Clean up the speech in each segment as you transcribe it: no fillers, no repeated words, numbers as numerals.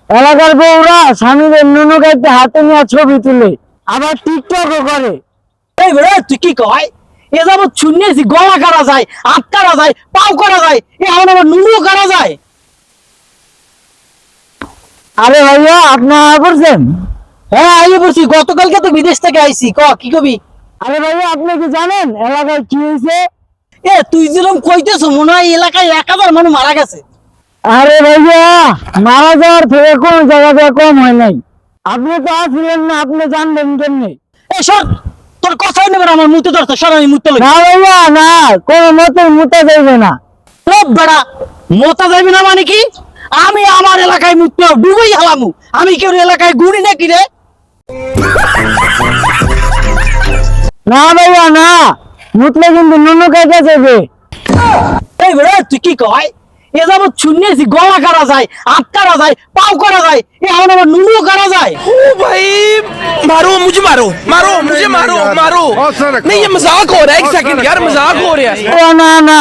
এলাকার বউরা স্বামীদের নুনু খাইতে হাতে নিয়ে ছবি তুলে, আবার টিকটকও করে। এই বেড়ে তুই কি কয়? এ যাবৎ শুনেছি গলা কাটা যায়, হাত কাটা যায়, পাও কাটা যায়, এখন আবার নুনু কাটা যায়। আরে ভাইয়া, আপনারা করছেন? হ্যাঁ আইয়ে পড়ছি, গতকালকে তো বিদেশ থেকে আইছি। কি কবি? আরে ভাইয়া, আপনি কি জানেন এলাকায় কি হয়েছে? এ তুই যেরকম কইতেছ মনে হয় এলাকায় 1000 মানুষ মারা গেছে। আরে ভাইয়া, মারা যাওয়ার থেকে কোন জায়গা থেকে কম হয় নাই। আপনি তো আসলেন না, আপনি জানবেন কেমনি? এ সর, তোর কথাই নেবে না, আমার মুতে ধরতে সর, আমি মুতে লই। না ভাইয়া না, কোনো মতে মুতে যাইবে না। সব বেড়া মোতা যাবি না মানে কি? আমি আমার এলাকায় মুতে ডুবেই হালামু। আমি কেউ এলাকায় গুড়ি নাকি রে? না ভাইয়া না, মুতলে কিন্তু নুনু খাইতে যাবে। এই বেড়ে তুই কি কয়? এ যাবৎ শুনেছি গলা কাটা যায়, হাত কাটা যায়, পাও কাটা যায়, এখন আবার নুনু কাটা যায়। ओ भाई मारो मुझे मारो मारो मुझे मारो मारो नहीं ये मजाक हो रहा है एक सेकंड यार मजाक हो रहा है ও না না,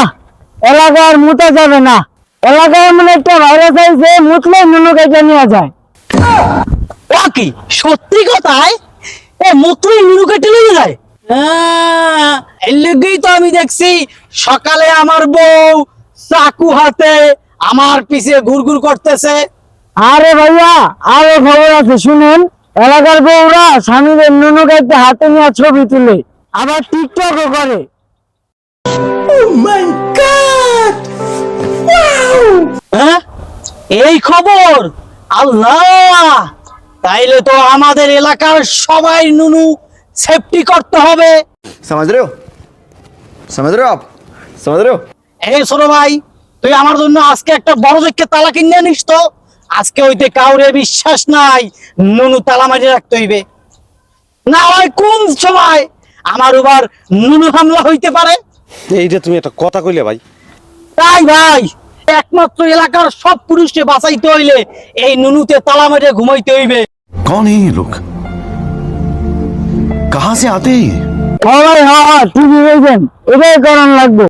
এলাকার মুতে যাবে না। এলাকায় এমন একটা ভাইরাস আছে, মুতলে নুনু খাইতে নিয়ে যায়। ও কি সত্যি কথায়? এ মুত্রই নুনু কেটে নিয়ে যায়? এর লেগেই তো আমি দেখছি সকালে আমার বউ চাকু হাতে আমার পিছে ঘুরঘুর করতেছে। আরে ভাইয়া, আরো খবর আছে শুনেন। এলাকার বউরা স্বামীদের নুনু খাইতে হাতে নিয়ে ছবি তুলে, আবার টিকটকও করে। হ্যাঁ এই খবর? আল্লাহ, তাইলে তো আমাদের এলাকার সবাই নুনু সেফটি করতে হবে। समझ रहे हो समझ रहे हो आप समझ रहे हो এই ছোট ভাই, তুই আমার জন্য আজকে একটা বড় দেখে তালা কিনে আনিস তো। আজকে হইতে কাউরে বিশ্বাস নাই, নুনু তালা মারি রাখতে হইবে, না হয় কোন সময় আমার উপর নুনু হামলা হইতে পারে। এইটা তুমি একটা কথা কইলে ভাই। তাই ভাই, একমাত্র এলাকার সব পুরুষকে বাঁচাইতে হইলে এই নুনুতে তালা মারিয়ে ঘুমাইতে হইবে। कौन है ये लोग कहां से आते हैं ये হ্যাঁ ভাই, হ্যাঁ হ্যাঁ, ঠিকই বলছেন, এটাই করান লাগবে।